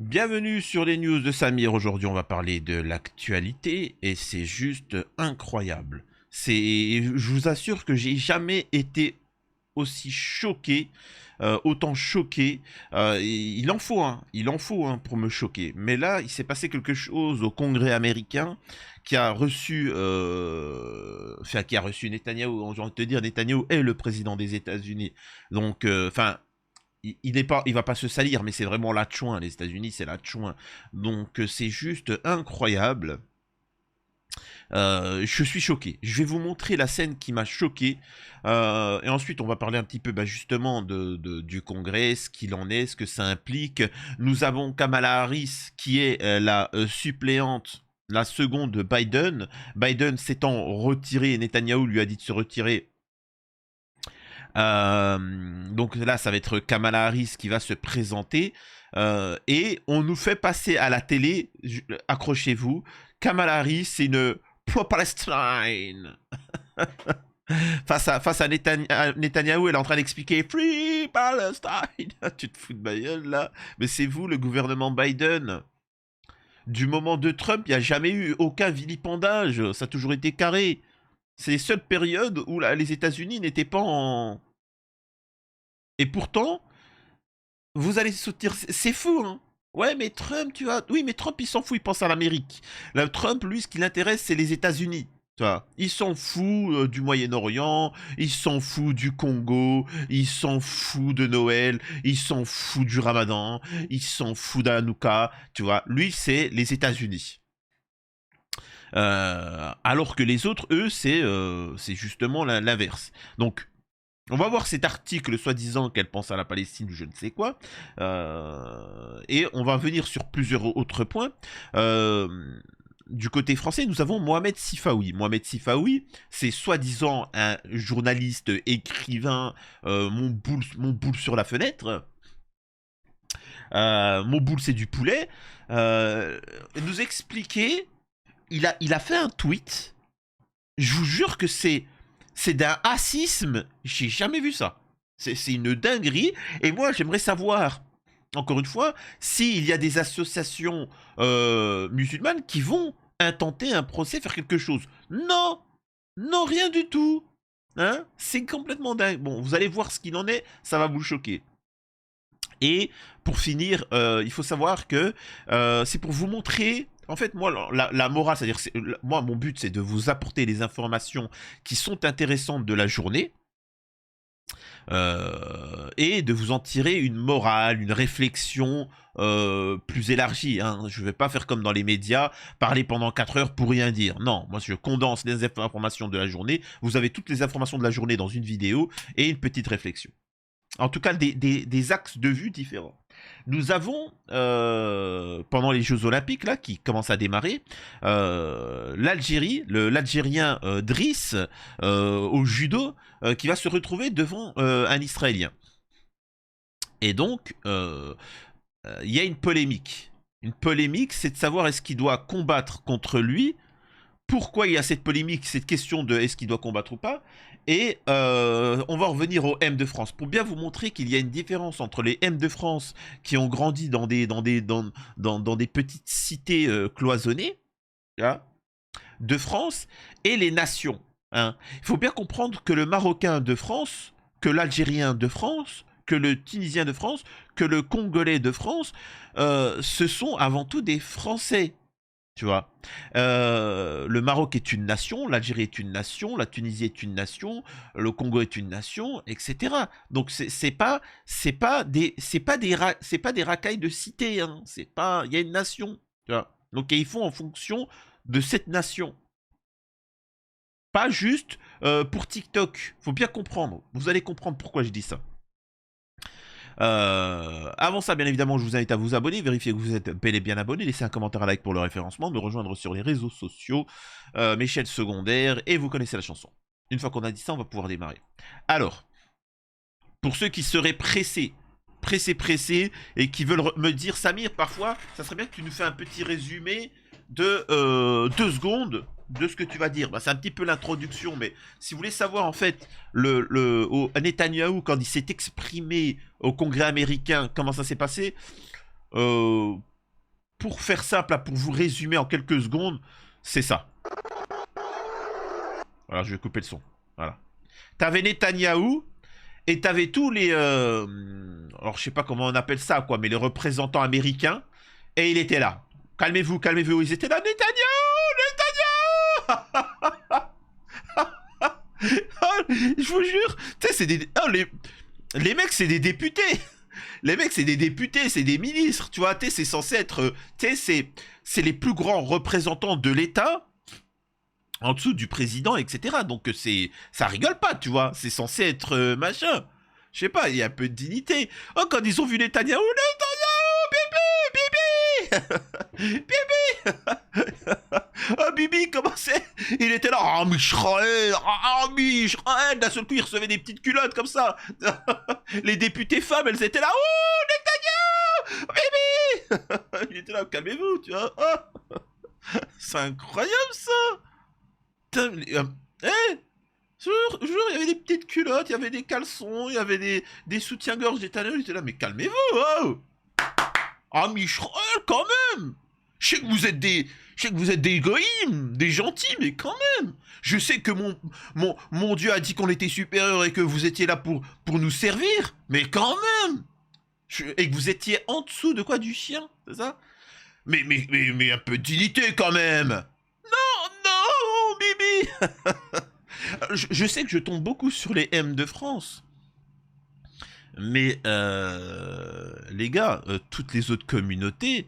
Bienvenue sur les news de Samir. Aujourd'hui, on va parler de l'actualité et c'est juste incroyable. Je vous assure que j'ai jamais été aussi choqué, autant choqué. Il en faut, hein, pour me choquer. Mais là, il s'est passé quelque chose au Congrès américain qui a reçu, qui a reçu Netanyahou. J'ai envie de te dire, Netanyahou est le président des États-Unis. Donc, il est pas, il va pas se salir, mais c'est vraiment la chouin. Les États-Unis, c'est la chouin. Donc, c'est juste incroyable. Je suis choqué. Je vais vous montrer la scène qui m'a choqué. Et ensuite, on va parler un petit peu justement du Congrès, ce qu'il en est, ce que ça implique. Nous avons Kamala Harris, qui est la suppléante, la seconde de Biden. Biden s'étant retiré, Netanyahou lui a dit de se retirer. Donc là, ça va être Kamala Harris qui va se présenter. Et on nous fait passer à la télé, accrochez-vous, Kamala Harris, c'est une pro-Palestine. face à Netanyahou, elle est en train d'expliquer Free Palestine. Tu te fous de ma gueule là. Mais c'est vous, le gouvernement Biden. Du moment de Trump, il n'y a jamais eu aucun vilipendage. Ça a toujours été carré. C'est les seules périodes où les États-Unis n'étaient pas en. Et pourtant, vous allez soutenir. C'est fou, hein. Ouais, mais Trump, tu vois. Oui, mais Trump, il s'en fout, il pense à l'Amérique. Là, Trump, lui, ce qui l'intéresse, c'est les États-Unis. Tu vois. Il s'en fout du Moyen-Orient, il s'en fout du Congo, il s'en fout de Noël, il s'en fout du Ramadan, il s'en fout d'Hanouka. Tu vois. Lui, c'est les États-Unis. Alors que les autres, eux, c'est justement l'inverse. Donc, on va voir cet article soi-disant qu'elle pense à la Palestine ou je ne sais quoi. Et on va venir sur plusieurs autres points. Du côté français, nous avons Mohamed Sifaoui. Mohamed Sifaoui, c'est soi-disant un journaliste, écrivain, mon boule sur la fenêtre. Mon boule, c'est du poulet. Nous expliquer, il a fait un tweet. Je vous jure que c'est d'un racisme. J'ai jamais vu ça. C'est une dinguerie. Et moi, j'aimerais savoir, encore une fois, s'il y a des associations musulmanes qui vont intenter un procès, faire quelque chose. Non, non, rien du tout. Hein, c'est complètement dingue. Bon, vous allez voir ce qu'il en est, ça va vous choquer. Et pour finir, il faut savoir que c'est pour vous montrer. En fait, moi, la morale, c'est-à-dire, moi, mon but, c'est de vous apporter les informations qui sont intéressantes de la journée et de vous en tirer une morale, une réflexion plus élargie. Hein. Je ne vais pas faire comme dans les médias, parler pendant 4 heures pour rien dire. Non, moi, je condense les informations de la journée. Vous avez toutes les informations de la journée dans une vidéo et une petite réflexion. En tout cas, des axes de vue différents. Nous avons, pendant les Jeux Olympiques, là, qui commencent à démarrer, l'Algérien Driss, au judo, qui va se retrouver devant un Israélien. Et donc, il y a une polémique. Une polémique, c'est de savoir est-ce qu'il doit combattre contre lui. Pourquoi il y a cette polémique, cette question de est-ce qu'il doit combattre ou pas. Et on va revenir au M de France pour bien vous montrer qu'il y a une différence entre les M de France qui ont grandi dans des petites cités cloisonnées, hein, de France et les nations. Hein. Il faut bien comprendre que le Marocain de France, que l'Algérien de France, que le Tunisien de France, que le Congolais de France, ce sont avant tout des Français. Tu vois, le Maroc est une nation, l'Algérie est une nation, la Tunisie est une nation, le Congo est une nation, etc. Donc c'est pas des racailles de cité, hein. C'est pas, il y a une nation, tu vois. Donc ils font en fonction de cette nation, pas juste pour TikTok. Faut bien comprendre. Vous allez comprendre pourquoi je dis ça. Avant ça, bien évidemment, je vous invite à vous abonner, vérifier que vous êtes bel et bien abonné, laissez un commentaire, un like pour le référencement, me rejoindre sur les réseaux sociaux, mes chaînes secondaires, et vous connaissez la chanson. Une fois qu'on a dit ça, on va pouvoir démarrer. Alors, pour ceux qui seraient pressés, et qui veulent me dire, Samir, parfois, ça serait bien que tu nous fais un petit résumé de 2 secondes de ce que tu vas dire. Bah, c'est un petit peu l'introduction, mais si vous voulez savoir en fait Netanyahou quand il s'est exprimé au Congrès américain, comment ça s'est passé, pour faire simple, là, pour vous résumer en quelques secondes, c'est ça. Voilà, je vais couper le son. Voilà. T'avais Netanyahou et t'avais tous les... alors, je sais pas comment on appelle ça, quoi, mais les représentants américains. Et il était là. Calmez-vous, calmez-vous. Ils étaient là. Netanyahou, Netanyahou. Je vous jure. Tu sais, c'est des... Oh, les mecs, c'est des députés. Les mecs, c'est des députés, c'est des ministres. Tu vois, tu sais, c'est censé être... Tu sais, c'est les plus grands représentants de l'État en dessous du président, etc. Donc ça rigole pas, tu vois. C'est censé être machin. Je sais pas, il y a un peu de dignité. Oh, quand ils ont vu Netanyahou, Bibi, oh, Bibi, comment c'est? Il était là, ah, Michraël, d'un seul coup, il recevait des petites culottes comme ça. Les députés femmes, elles étaient là, oh, Netanyahou, Bibi. Il était là, calmez-vous, tu vois. Oh. C'est incroyable, ça. Putain, jour, il y avait des petites culottes, il y avait des caleçons, il y avait des soutiens-gorge d'éthanol, il était là, mais calmez-vous, oh! Ah, Michel, quand même! Je sais que vous êtes des goïms, des gentils, mais quand même! Je sais que mon Dieu a dit qu'on était supérieur et que vous étiez là pour nous servir, mais quand même! Et que vous étiez en dessous de quoi, du chien, c'est ça? Mais un peu de dignité quand même! Non, Bibi. Je sais que je tombe beaucoup sur les M de France. Mais les gars, toutes les autres communautés,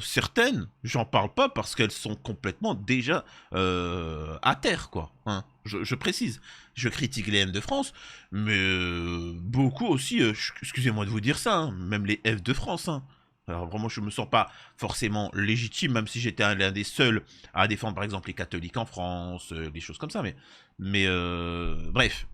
certaines, j'en parle pas parce qu'elles sont complètement déjà à terre, quoi. Hein. Je précise. Je critique les M de France, mais beaucoup aussi, excusez-moi de vous dire ça, hein, même les F de France, hein. Alors vraiment, je me sens pas forcément légitime, même si j'étais l'un des seuls à défendre, par exemple, les catholiques en France, des choses comme ça. Mais bref,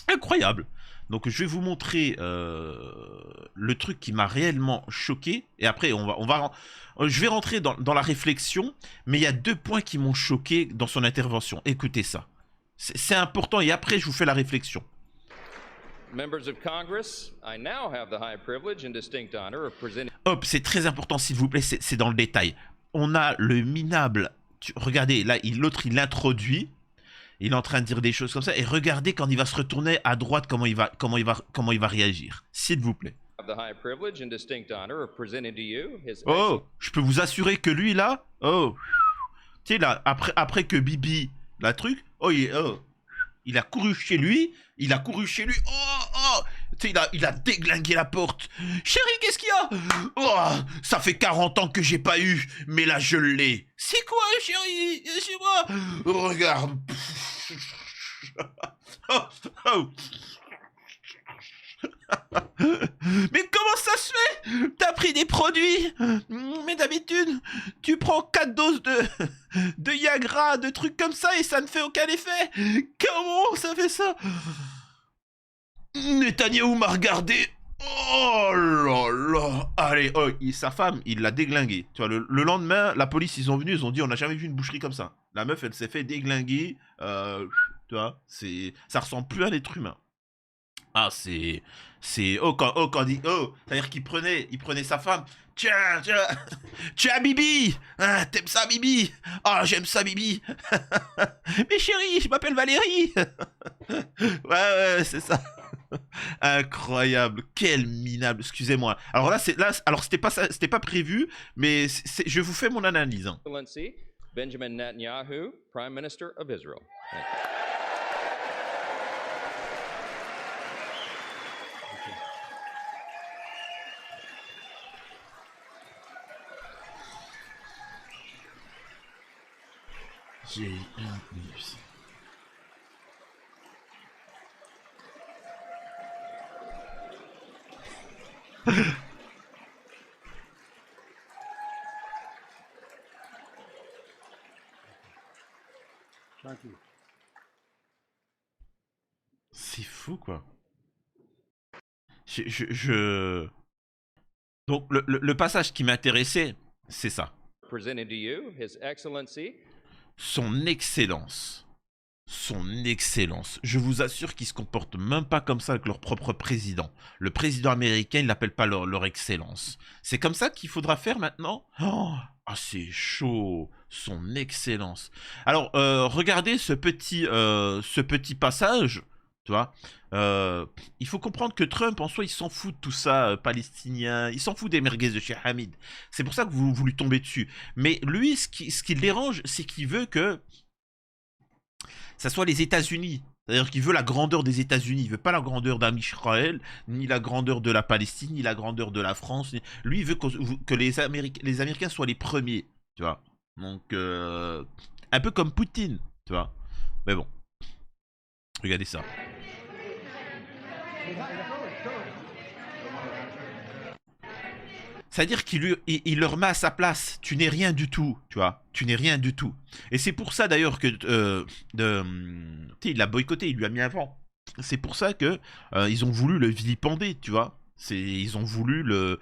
incroyable. Donc je vais vous montrer le truc qui m'a réellement choqué. Et après, je vais rentrer dans la réflexion. Mais il y a 2 points qui m'ont choqué dans son intervention. Écoutez ça. C'est important. Et après, je vous fais la réflexion. Members of Congress, I now have the high privilege and distinct honor of presenting... Hop, c'est très important, s'il vous plaît, c'est dans le détail. On a le minable... Regardez, là, l'autre, il l'introduit. Il est en train de dire des choses comme ça. Et regardez quand il va se retourner à droite, comment il va réagir. S'il vous plaît. Oh, je peux vous assurer que lui, là... Oh, tu sais, là, après que Bibi... La truc... Oh, il a couru chez lui. Oh, tu sais, il a déglingué la porte. Chérie, qu'est-ce qu'il y a? Oh, ça fait 40 ans que j'ai pas eu, mais là je l'ai. C'est quoi, chérie? C'est moi. Regarde. Oh. Mais comment ça se fait? T'as pris des produits? Mais d'habitude, tu prends 4 doses de Viagra, de trucs comme ça et ça ne fait aucun effet. Comment ça fait ça? Netanyahou m'a regardé. Oh là là. Allez, oh, sa femme, il l'a déglingué. Tu vois, le lendemain, la police, ils ont venu, ils ont dit, on n'a jamais vu une boucherie comme ça. La meuf, elle s'est fait déglinguer. Tu vois, ça ressemble plus à un être humain. Ah, quand dit, c'est-à-dire qu'il prenait sa femme. Tiens, Bibi. Ah, t'aimes ça, Bibi? Ah, j'aime ça, Bibi. Mais chérie, je m'appelle Valérie. Ouais, c'est ça. Incroyable, quel minable, excusez-moi. Alors alors c'était pas prévu, mais je vous fais mon analyse. Hein. Benjamin Netanyahu, Prime Minister of Israel. Thank you. J'ai un plus. C'est fou, quoi. Donc, le passage qui m'intéressait, c'est ça. Presenting to you, His Excellency. Son Excellence. Son Excellence. Je vous assure qu'ils se comportent même pas comme ça avec leur propre président. Le président américain, il l'appelle pas leur Excellence. C'est comme ça qu'il faudra faire maintenant? Oh, ah, c'est chaud. Son Excellence. Alors, regardez ce petit passage. Tu vois, il faut comprendre que Trump, en soi, il s'en fout de tout ça, palestinien. Il s'en fout des merguez de Cheikh Hamid. C'est pour ça que vous lui tombez dessus. Mais lui, ce qui le dérange, c'est qu'il veut que ça soit les États-Unis. C'est-à-dire qu'il veut la grandeur des États-Unis. Il veut pas la grandeur d'un Israël, ni la grandeur de la Palestine, ni la grandeur de la France. Lui, il veut que les Américains soient les premiers. Tu vois. Donc, un peu comme Poutine. Tu vois. Mais bon, regardez ça. C'est-à-dire il le remet à sa place. Tu n'es rien du tout, tu vois. Tu n'es rien du tout. Et c'est pour ça d'ailleurs que il l'a boycotté, il lui a mis un vent. C'est pour ça que ils ont voulu le vilipender, tu vois. Ils ont voulu le,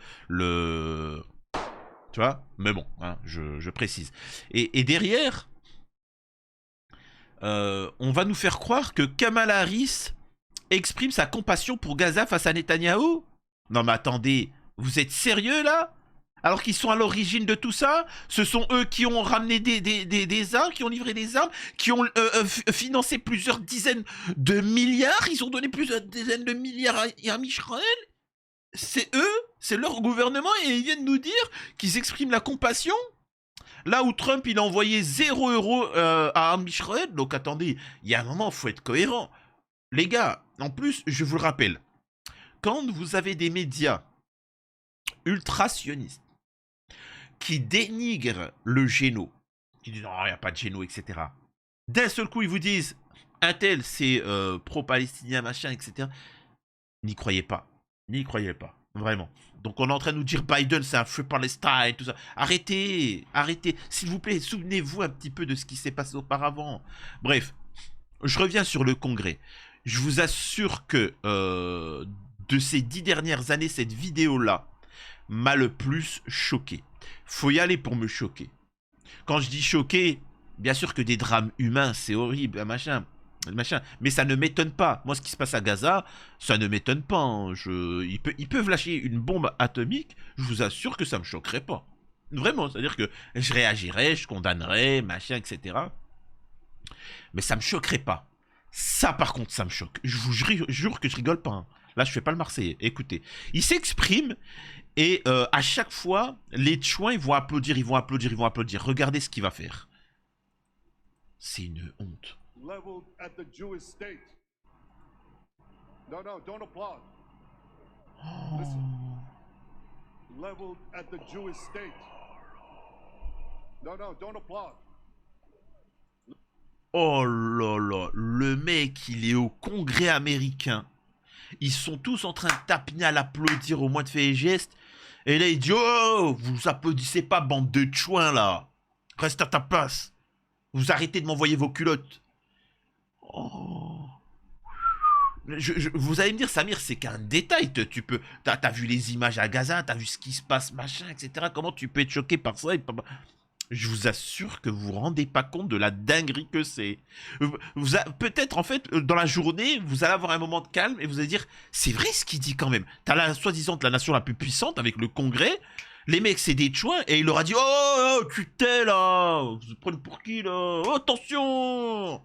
tu vois. Mais bon, hein, je précise. Et derrière, on va nous faire croire que Kamala Harris exprime sa compassion pour Gaza face à Netanyahou. Non mais attendez, vous êtes sérieux là? Alors qu'ils sont à l'origine de tout ça? Ce sont eux qui ont ramené des armes, qui ont livré des armes, qui ont financé plusieurs dizaines de milliards, ils ont donné plusieurs dizaines de milliards à Israël? C'est eux? C'est leur gouvernement et ils viennent nous dire qu'ils expriment la compassion? Là où Trump il a envoyé 0 € à Israël, donc attendez, il y a un moment, il faut être cohérent. Les gars, en plus, je vous le rappelle, quand vous avez des médias ultra-sionistes qui dénigrent le géno, qui disent non, il n'y a pas de géno, etc. D'un seul coup, ils vous disent un tel, c'est pro-palestinien, machin, etc. N'y croyez pas. N'y croyez pas. Vraiment. Donc on est en train de nous dire Biden, c'est un feu Palestine, tout ça. Arrêtez, arrêtez. S'il vous plaît, souvenez-vous un petit peu de ce qui s'est passé auparavant. Bref, je reviens sur le Congrès. Je vous assure que de ces 10 dernières années, cette vidéo-là m'a le plus choqué. Faut y aller pour me choquer. Quand je dis choqué, bien sûr que des drames humains, c'est horrible, machin. Mais ça ne m'étonne pas. Moi, ce qui se passe à Gaza, ça ne m'étonne pas. Hein. Ils peuvent lâcher une bombe atomique, je vous assure que ça me choquerait pas. Vraiment, c'est-à-dire que je réagirais, je condamnerais, machin, etc. Mais ça me choquerait pas. Ça, par contre, ça me choque. Je vous jure que je rigole pas. Hein. Là, je fais pas le Marseillais. Écoutez, il s'exprime et à chaque fois, les chouins, ils vont applaudir, ils vont applaudir, ils vont applaudir. Regardez ce qu'il va faire. C'est une honte. Leveled at the Jewish state. No, don't applaud. Listen. Leveled at the Jewish state. No, don't applaud. Oh là là, le mec, il est au Congrès américain. Ils sont tous en train de taper à l'applaudir au moins de faire les gestes. Et là, il dit oh, vous applaudissez pas, bande de chouins là. Reste à ta place. Vous arrêtez de m'envoyer vos culottes. Oh. Vous allez me dire, Samir, c'est qu'un détail. T'as vu les images à Gaza, t'as vu ce qui se passe, machin, etc. Comment tu peux être choqué par ça Je vous assure que vous vous rendez pas compte de la dinguerie que c'est. Peut-être, en fait, dans la journée, vous allez avoir un moment de calme et vous allez dire, c'est vrai ce qu'il dit quand même. T'as la soi-disant la nation la plus puissante avec le Congrès. Les mecs, c'est des chouins. Et il leur a dit, oh, tu t'es là. Vous vous prenez pour qui là? Oh, attention.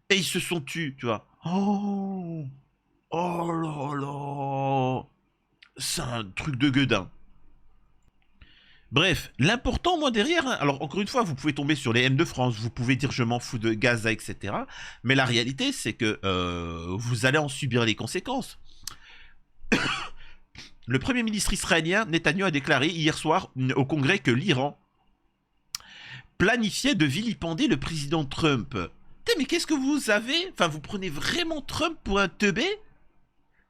Et ils se sont tus, tu vois. Oh, oh là là. C'est un truc de gueudin. Bref, l'important, moi, derrière, hein, alors encore une fois, vous pouvez tomber sur les M de France, vous pouvez dire je m'en fous de Gaza, etc. Mais la réalité, c'est que vous allez en subir les conséquences. Le Premier ministre israélien, Netanyahou, a déclaré hier soir au Congrès que l'Iran planifiait de vilipender le président Trump. Putain, mais qu'est-ce que vous avez? Enfin, vous prenez vraiment Trump pour un teubé?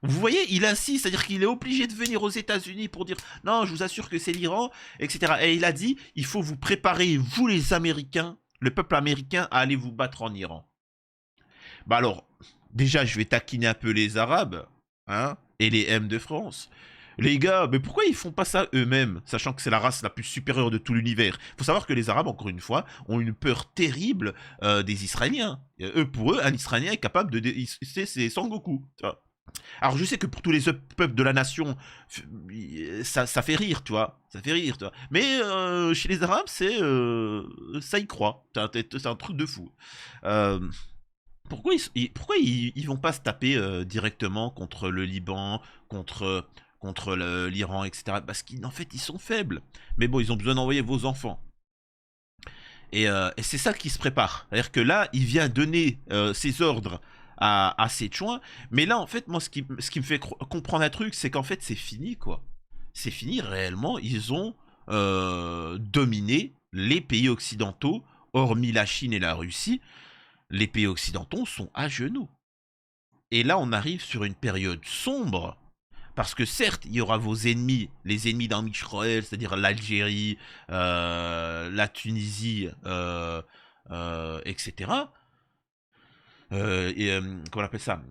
Vous voyez, il insiste, c'est-à-dire qu'il est obligé de venir aux États-Unis pour dire non, je vous assure que c'est l'Iran, etc. Et il a dit il faut vous préparer, vous les Américains, le peuple américain, à aller vous battre en Iran. Bah alors, déjà, je vais taquiner un peu les Arabes, hein, et les M de France. Les gars, mais pourquoi ils font pas ça eux-mêmes, sachant que c'est la race la plus supérieure de tout l'univers? Faut savoir que les Arabes, encore une fois, ont une peur terrible des Israéliens. Pour eux, un Israélien est capable de... C'est Sangoku, tu vois. Alors je sais que pour tous les peuples de la nation, ça fait rire, tu vois. Ça fait rire, tu vois. Mais chez les Arabes, ça y croit. C'est un truc de fou. Euh, pourquoi ils vont pas se taper directement contre le Liban, contre l'Iran, etc. Parce qu'en fait, ils sont faibles. Mais bon, ils ont besoin d'envoyer vos enfants. Et c'est ça qui se prépare. C'est-à-dire que là, il vient donner ses ordres à Sichuan. Mais là, en fait, moi, ce qui me fait comprendre un truc, c'est qu'en fait, c'est fini, quoi. C'est fini, réellement. Ils ont dominé les pays occidentaux, hormis la Chine et la Russie. Les pays occidentaux sont à genoux. Et là, on arrive sur une période sombre. Parce que certes, il y aura vos ennemis, les ennemis d'Arm Israël, c'est-à-dire l'Algérie, la Tunisie, etc. Comment on appelle ça,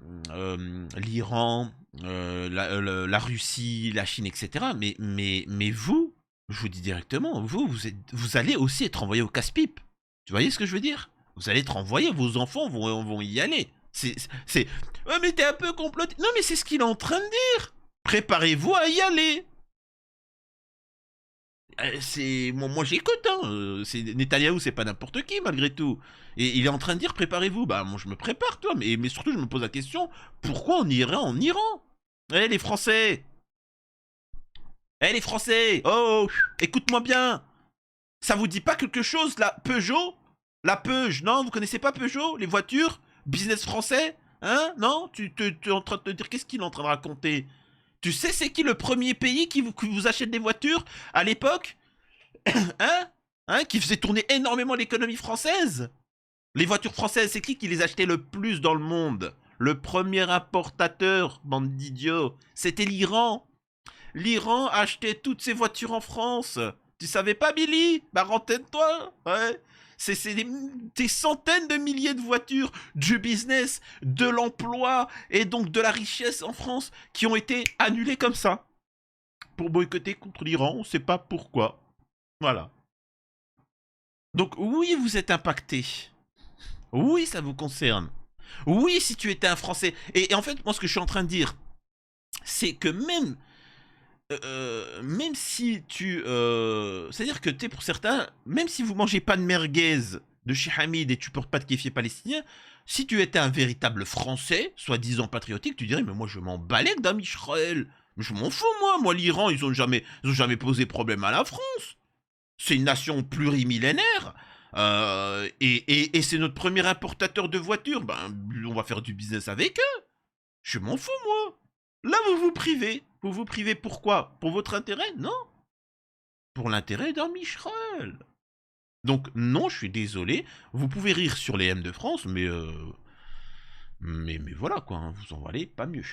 l'Iran, la Russie, la Chine, etc. Mais vous, je vous dis directement, vous allez aussi être envoyé au casse-pipe. Tu voyez ce que je veux dire? Vous allez être envoyé, vos enfants vont y aller. Ouais, mais t'es un peu comploté. Non, mais c'est ce qu'il est en train de dire. Préparez-vous à y aller. Moi j'écoute, hein. Netanyahou, c'est pas n'importe qui malgré tout. Et il est en train de dire préparez-vous. Bah moi je me prépare, toi. Mais surtout je me pose la question, pourquoi on irait en Iran? Eh les Français. Eh les Français. Oh, écoute-moi bien. Ça vous dit pas quelque chose, la Peugeot? La Peugeot, non, vous connaissez pas Peugeot? Les voitures? Business français? Hein? Non? Tu es en train de te dire, qu'est-ce qu'il est en train de raconter? Tu sais c'est qui le premier pays qui vous achète des voitures à l'époque? Hein? Qui faisait tourner énormément l'économie française? Les voitures françaises, c'est qui les achetait le plus dans le monde? Le premier importateur, bande d'idiots, c'était l'Iran. L'Iran achetait toutes ses voitures en France. Tu savais pas, Billy? Bah renseigne-toi. Ouais. C'est des centaines de milliers de voitures, du business, de l'emploi et donc de la richesse en France qui ont été annulées comme ça. Pour boycotter contre l'Iran, on sait pas pourquoi. Voilà. Donc oui, vous êtes impacté. Oui, ça vous concerne. Oui, si tu étais un Français. Et en fait, moi, ce que je suis en train de dire, c'est que même si tu... c'est-à-dire que, tu sais, pour certains, même si vous mangez pas de merguez de chez Hamid et tu portes pas de kéfier palestinien, si tu étais un véritable Français, soi-disant patriotique, tu dirais, mais moi, je m'en balèque d'Am Israël. Je m'en fous, moi, l'Iran, ils ont jamais posé problème à la France. C'est une nation plurimillénaire. Et c'est notre premier importateur de voitures. Ben, on va faire du business avec eux. Je m'en fous, moi. Là, vous vous privez. Vous vous privez pourquoi? Pour votre intérêt? Non. Pour l'intérêt d'Arm Israël. Donc, non, je suis désolé. Vous pouvez rire sur les M de France, mais voilà, quoi. Hein, vous en valez pas mieux.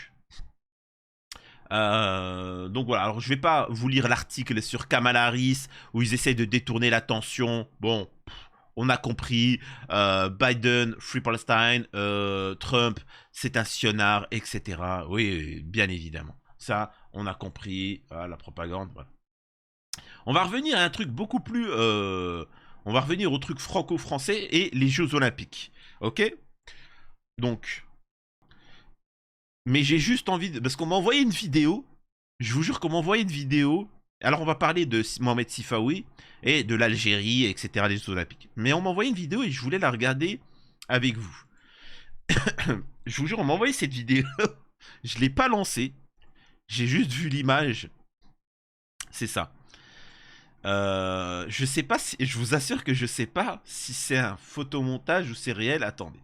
Donc voilà, alors je vais pas vous lire l'article sur Kamala Harris où ils essayent de détourner l'attention. Bon, on a compris. Biden, Free Palestine, Trump, c'est un sionnard, etc. Oui, bien évidemment. Ça, on a compris. La propagande, voilà. On va revenir à un truc beaucoup plus... on va revenir au truc franco-français et les Jeux Olympiques. Ok? Donc... Mais j'ai juste envie de... Parce qu'on m'a envoyé une vidéo. Je vous jure qu'on m'a envoyé une vidéo. Alors on va parler de Mohamed Sifawi et de l'Algérie, etc. des Jeux Olympiques. Mais on m'a envoyé une vidéo et je voulais la regarder avec vous. Je vous jure, on m'a envoyé cette vidéo. Je l'ai pas lancée. J'ai juste vu l'image. C'est ça. Je sais pas si... Je vous assure que je sais pas si c'est un photomontage ou c'est réel. Attendez.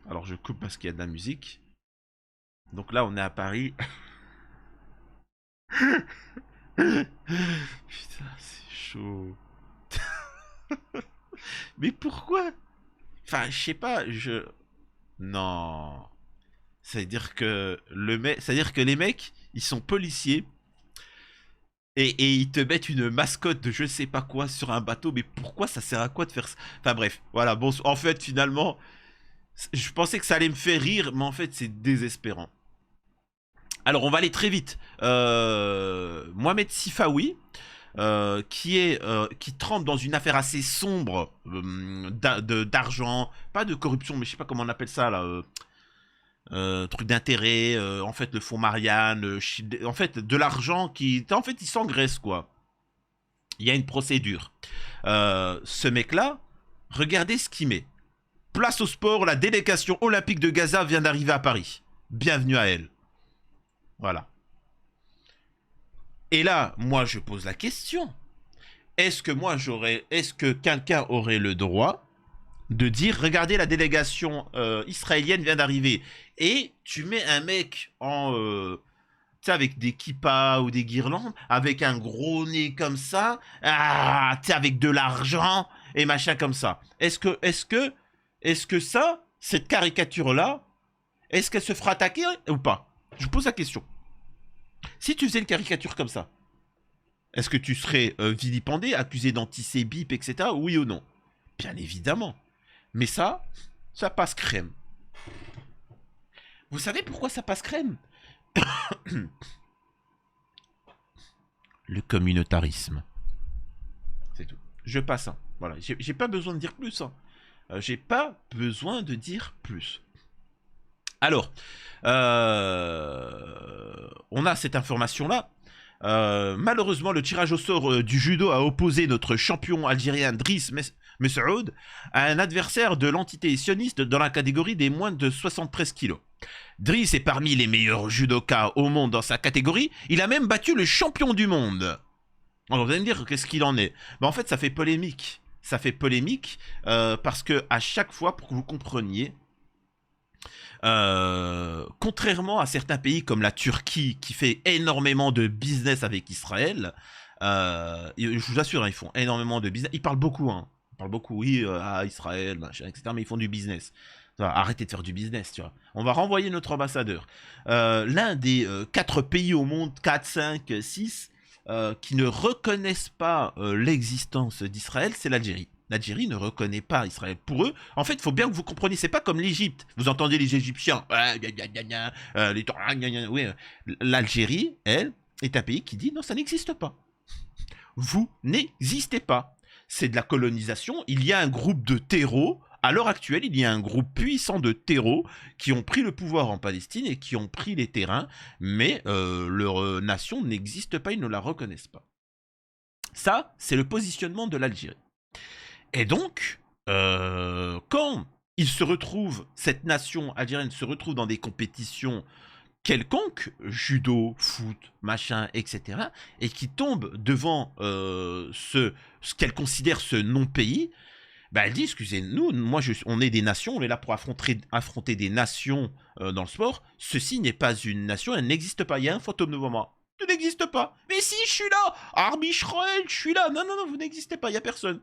Alors je coupe parce qu'il y a de la musique. Donc là on est à Paris. Putain c'est chaud. Mais pourquoi? Enfin je sais pas, Non. C'est-à-dire que les mecs, ils sont policiers. Et ils te mettent une mascotte de je sais pas quoi sur un bateau. Mais pourquoi ça sert à quoi de faire ça? Enfin bref, voilà. Bon, en fait finalement... Je pensais que ça allait me faire rire, mais en fait, c'est désespérant. Alors, on va aller très vite. Mohamed Sifawi, qui trempe dans une affaire assez sombre d'argent, pas de corruption, mais je sais pas comment on appelle ça là. Truc d'intérêt, en fait, le fonds Marianne, en fait, de l'argent qui. En fait, il s'engraisse, quoi. Il y a une procédure. Ce mec-là, regardez ce qu'il met. Place au sport, la délégation olympique de Gaza vient d'arriver à Paris. Bienvenue à elle. Voilà. Et là, moi, je pose la question. Est-ce que quelqu'un aurait le droit de dire, regardez, la délégation israélienne vient d'arriver, et tu mets un mec en, tu sais, avec des kippas ou des guirlandes, avec un gros nez comme ça, tu sais, avec de l'argent et machin comme ça. Est-ce que ça, cette caricature-là, est-ce qu'elle se fera attaquer ou pas? Je pose la question. Si tu faisais une caricature comme ça, est-ce que tu serais vilipendé, accusé d'antisémite, etc. Oui ou non? Bien évidemment. Mais ça passe crème. Vous savez pourquoi ça passe crème? Le communautarisme. C'est tout. Je passe. Hein. Voilà. J'ai pas besoin de dire plus. Hein. J'ai pas besoin de dire plus. Alors, on a cette information-là. Malheureusement, le tirage au sort du judo a opposé notre champion algérien Driss Messoud à un adversaire de l'entité sioniste dans la catégorie des moins de 73 kilos. Driss est parmi les meilleurs judokas au monde dans sa catégorie. Il a même battu le champion du monde. Alors vous allez me dire, qu'est-ce qu'il en est? En fait, ça fait polémique. Ça fait polémique parce que à chaque fois, pour que vous compreniez, contrairement à certains pays comme la Turquie qui fait énormément de business avec Israël, je vous assure, hein, ils font énormément de business. Ils parlent beaucoup, hein. Ils parlent beaucoup, oui, à Israël, machin, etc. Mais ils font du business. Arrêtez de faire du business, tu vois. On va renvoyer notre ambassadeur. L'un des 4 pays au monde, 4, 5, 6, qui ne reconnaissent pas l'existence d'Israël, c'est l'Algérie. L'Algérie ne reconnaît pas Israël. Pour eux, en fait, il faut bien que vous compreniez, c'est pas comme l'Égypte. Vous entendez les Égyptiens, oui, l'Algérie, elle, est un pays qui dit non, ça n'existe pas. Vous n'existez pas. C'est de la colonisation. Il y a un groupe de terreaux. À l'heure actuelle, il y a un groupe puissant de terreaux qui ont pris le pouvoir en Palestine et qui ont pris les terrains, mais leur nation n'existe pas, ils ne la reconnaissent pas. Ça, c'est le positionnement de l'Algérie. Et donc, quand il se retrouve, cette nation algérienne se retrouve dans des compétitions quelconques, judo, foot, machin, etc., et qui tombe devant ce qu'elle considère ce non-pays, bah elle dit, excusez-nous, on est des nations, on est là pour affronter des nations dans le sport, ceci n'est pas une nation, elle n'existe pas, il y a un fantôme devant moi. Tu n'existes pas. Mais si, je suis là. Arbi Israël, je suis là. Non, vous n'existez pas, il n'y a personne.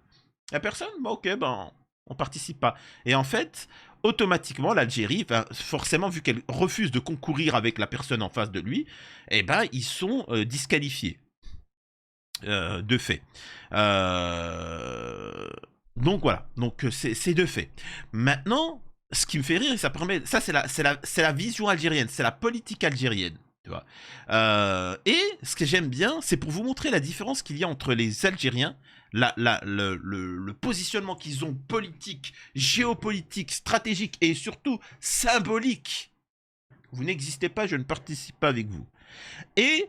Il n'y a personne? Bah ok, on participe pas. Et en fait, automatiquement, l'Algérie, forcément, vu qu'elle refuse de concourir avec la personne en face de lui, eh ben, ils sont disqualifiés. De fait. Donc voilà, donc c'est de fait. Maintenant, ce qui me fait rire, ça c'est la vision algérienne, c'est la politique algérienne. Tu vois. Et ce que j'aime bien, c'est pour vous montrer la différence qu'il y a entre les Algériens, le positionnement qu'ils ont politique, géopolitique, stratégique et surtout symbolique. Vous n'existez pas, je ne participe pas avec vous. Et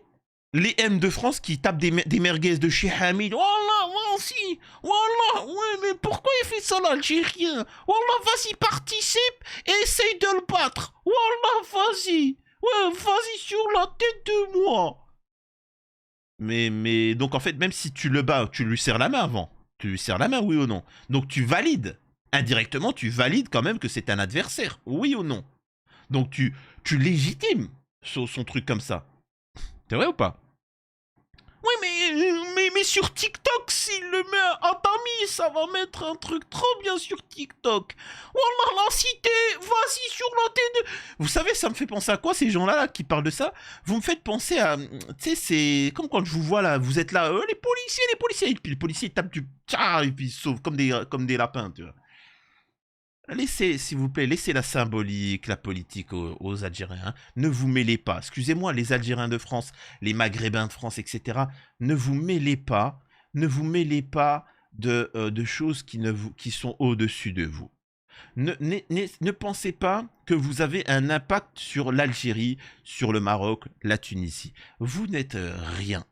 les M de France qui tapent des merguez de chez Hamid. Wallah, moi aussi. Wallah, ouais, mais pourquoi il fait ça l'Algérien? Wallah, vas-y, participe et essaye de le battre. Wallah, vas-y. Ouais, vas-y sur la tête de moi. Mais donc en fait, même si tu le bats, tu lui serres la main avant. Tu lui serres la main, oui ou non? Donc tu valides. Indirectement, tu valides quand même que c'est un adversaire, oui ou non? Donc tu légitimes son truc comme ça. C'est vrai ou pas? Oui, mais sur TikTok, s'il le met à Tami, ça va mettre un truc trop bien sur TikTok. Wallah, la cité, vas-y sur la tête de... Vous savez, ça me fait penser à quoi, ces gens-là là, qui parlent de ça? Vous me faites penser à... Tu sais, c'est comme quand je vous vois là, vous êtes là, les policiers, et puis les policiers ils tapent du... Et puis ils sauvent comme des lapins, tu vois. Laissez, s'il vous plaît, laissez la symbolique, la politique aux Algériens. Hein. Ne vous mêlez pas. Excusez-moi, les Algériens de France, les Maghrébins de France, etc. Ne vous mêlez pas. Ne vous mêlez pas de choses qui sont au-dessus de vous. Ne pensez pas que vous avez un impact sur l'Algérie, sur le Maroc, la Tunisie. Vous n'êtes rien.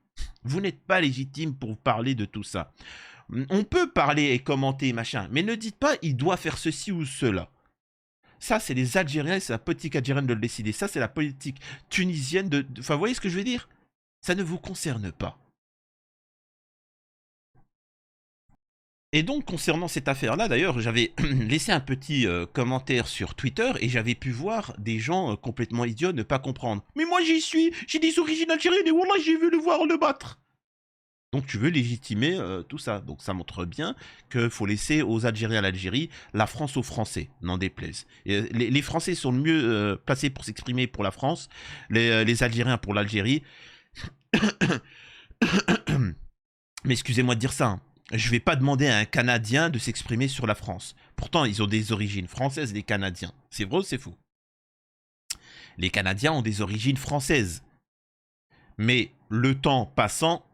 Vous n'êtes pas légitime pour parler de tout ça. On peut parler et commenter, machin, mais ne dites pas il doit faire ceci ou cela. Ça, c'est les Algériens et c'est la politique algérienne de le décider. Ça, c'est la politique tunisienne de... Enfin, vous voyez ce que je veux dire? Ça ne vous concerne pas. Et donc, concernant cette affaire-là, d'ailleurs, j'avais laissé un petit commentaire sur Twitter et j'avais pu voir des gens complètement idiots ne pas comprendre. Mais moi, j'y suis, j'ai des origines algériennes et voilà, j'ai vu le voir le battre. Donc tu veux légitimer tout ça. Donc ça montre bien qu'il faut laisser aux Algériens l'Algérie, la France aux Français, n'en déplaise. Et les Français sont le mieux placés pour s'exprimer pour la France, les Algériens pour l'Algérie. Mais excusez-moi de dire ça, hein. Je vais pas demander à un Canadien de s'exprimer sur la France. Pourtant, ils ont des origines françaises, les Canadiens. C'est vrai ou c'est faux? Les Canadiens ont des origines françaises. Mais le temps passant,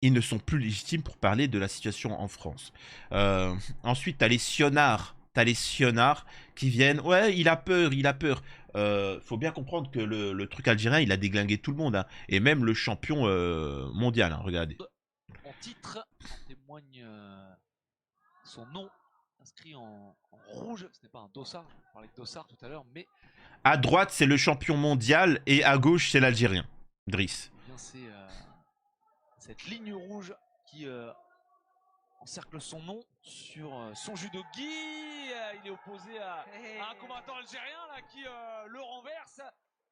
ils ne sont plus légitimes pour parler de la situation en France. Ensuite, t'as les sionards. T'as les sionards qui viennent. Ouais, il a peur, il a peur. Faut bien comprendre que le truc algérien, il a déglingué tout le monde. Hein. Et même le champion mondial, hein, regardez. En titre, en témoigne son nom inscrit en rouge. Ce n'est pas un dossard, on parlait de dossard tout à l'heure, mais... À droite, c'est le champion mondial et à gauche, c'est l'Algérien. Driss. Eh bien, c'est cette ligne rouge qui encercle son nom sur son judogi. Il est opposé à un combattant algérien là, qui le renverse.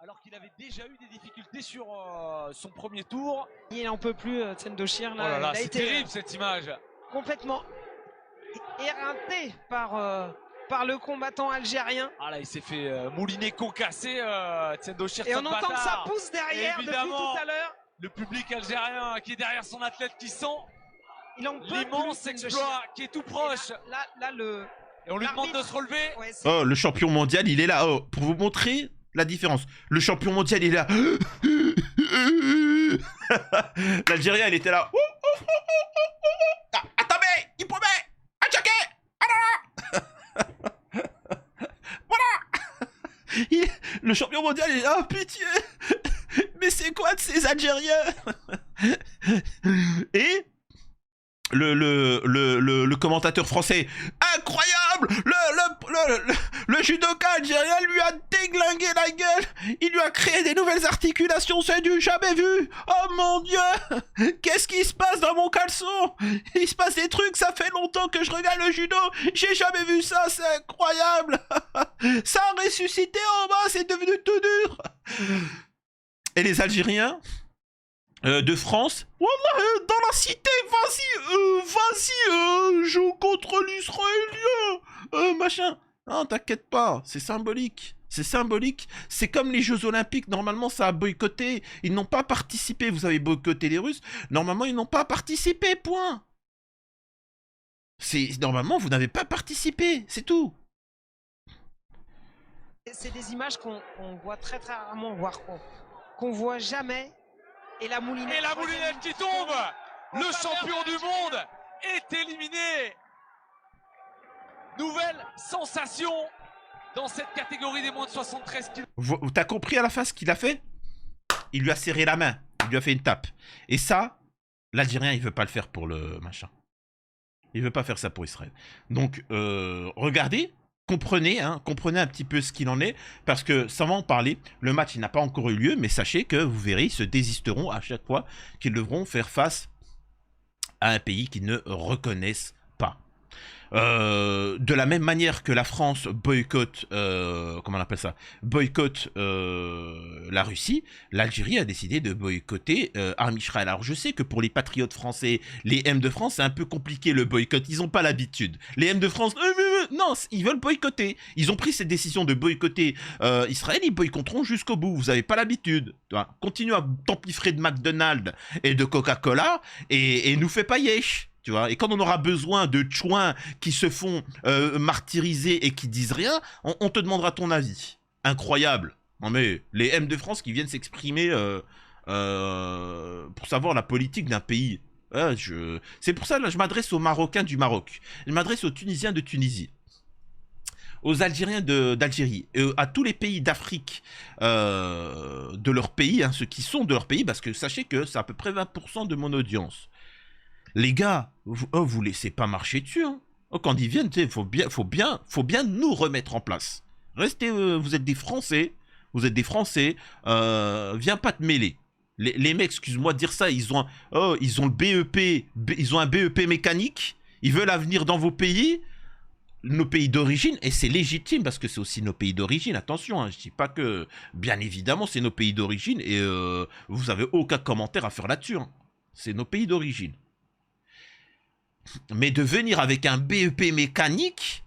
Alors qu'il avait déjà eu des difficultés sur son premier tour. Il en peut plus, Tsendoshir. Oh là là, c'est terrible cette image. Complètement éreinté par le combattant algérien. Ah là, il s'est fait mouliner, concasser, Tsendoshir. Et on entend que ça pousse derrière depuis tout à l'heure. Le public algérien qui est derrière son athlète qui sent l'immense exploit qui est tout proche. Et on lui demande de se relever. Ouais, oh, le champion mondial, il est là. Oh, pour vous montrer la différence. Le champion mondial, il est là. L'Algérien, il était là. Ah, attendez, il promet. Attaquez. Voilà. Le champion mondial, il est là. Oh, pitié. Mais c'est quoi de ces Algériens? Et le commentateur français, incroyable, le judoka algérien lui a déglingué la gueule, il lui a créé des nouvelles articulations, c'est du jamais vu. Oh mon Dieu, qu'est-ce qui se passe dans mon caleçon? Il se passe des trucs, ça fait longtemps que je regarde le judo, j'ai jamais vu ça, c'est incroyable. Ça a ressuscité en bas, c'est devenu tout dur. Et les Algériens de France, voilà, dans la cité, vas-y, joue contre l'Israélien, machin. Non, t'inquiète pas, c'est symbolique. C'est symbolique. C'est comme les Jeux Olympiques, normalement ça a boycotté. Ils n'ont pas participé. Vous avez boycotté les Russes. Normalement, ils n'ont pas participé, point. Normalement, vous n'avez pas participé, c'est tout. c'est des images qu'on voit très rarement, voire qu'on voit jamais. Et la moulinette. Et la moulinette qui tombe. Le champion du monde est éliminé. Nouvelle sensation dans cette catégorie des moins de 73 kg. T'as compris à la fin ce qu'il a fait? Il lui a serré la main. Il lui a fait une tape. Et ça, l'Algérien, il veut pas le faire pour le machin. Il veut pas faire ça pour Israël. Donc, regardez, comprenez un petit peu ce qu'il en est, parce que sans en parler, le match il n'a pas encore eu lieu, mais sachez que vous verrez, ils se désisteront à chaque fois qu'ils devront faire face à un pays qu'ils ne reconnaissent pas. De la même manière que la France boycotte, comment on appelle ça, boycotte la Russie, l'Algérie a décidé de boycotter Armi Israël. Alors je sais que pour les patriotes français, les M de France, c'est un peu compliqué le boycott, ils n'ont pas l'habitude. Les M de France, non, ils veulent boycotter. Ils ont pris cette décision de boycotter Israël, ils boycotteront jusqu'au bout. Vous n'avez pas l'habitude. Continue à t'empiffrer de McDonald's et de Coca-Cola et nous fais pas yesh. Tu tu vois. Et quand on aura besoin de chouins qui se font martyriser et qui disent rien, on te demandera ton avis. Incroyable. Non mais les M de France qui viennent s'exprimer pour savoir la politique d'un pays. C'est pour ça là je m'adresse aux Marocains du Maroc. Je m'adresse aux Tunisiens de Tunisie. Aux Algériens d'Algérie, à tous les pays d'Afrique de leur pays, hein, ceux qui sont de leur pays, parce que sachez que c'est à peu près 20% de mon audience. Les gars, vous laissez pas marcher dessus. Hein. Quand ils viennent, il faut bien nous remettre en place. Restez, vous êtes des Français, viens pas te mêler. Les mecs, excuse-moi de dire ça, ils ont le BEP, ils ont un BEP mécanique, ils veulent venir dans vos pays. Nos pays d'origine, et c'est légitime parce que c'est aussi nos pays d'origine, attention, hein, je dis pas que, bien évidemment, c'est nos pays d'origine et vous avez aucun commentaire à faire là-dessus. Hein. C'est nos pays d'origine. Mais de venir avec un BEP mécanique,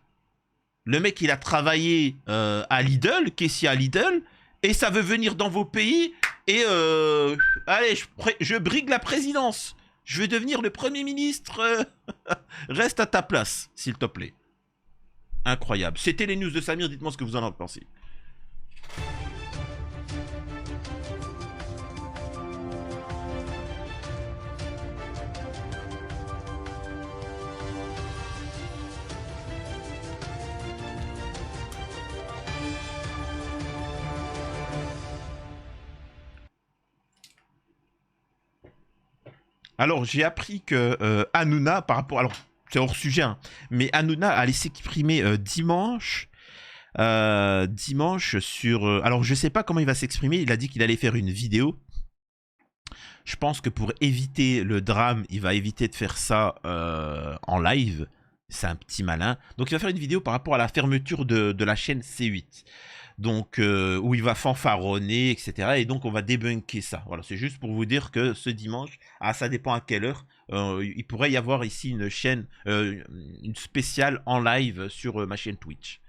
le mec il a travaillé à Lidl, caissier à Lidl, et ça veut venir dans vos pays et allez, je brigue la présidence. Je vais devenir le Premier ministre. Reste à ta place, s'il te plaît. Incroyable. C'était les news de Samir, dites-moi ce que vous en pensez. Alors, j'ai appris que Hanouna, par rapport... Alors, c'est hors sujet, hein, mais Hanouna allait s'exprimer dimanche sur... alors, je sais pas comment il va s'exprimer. Il a dit qu'il allait faire une vidéo. Je pense que pour éviter le drame, il va éviter de faire ça en live. C'est un petit malin. Donc, il va faire une vidéo par rapport à la fermeture de la chaîne C8. Donc, où il va fanfaronner, etc. Et donc, on va débunker ça. Voilà, c'est juste pour vous dire que ce dimanche, ça dépend à quelle heure, il pourrait y avoir ici une chaîne, une spéciale en live sur ma chaîne Twitch.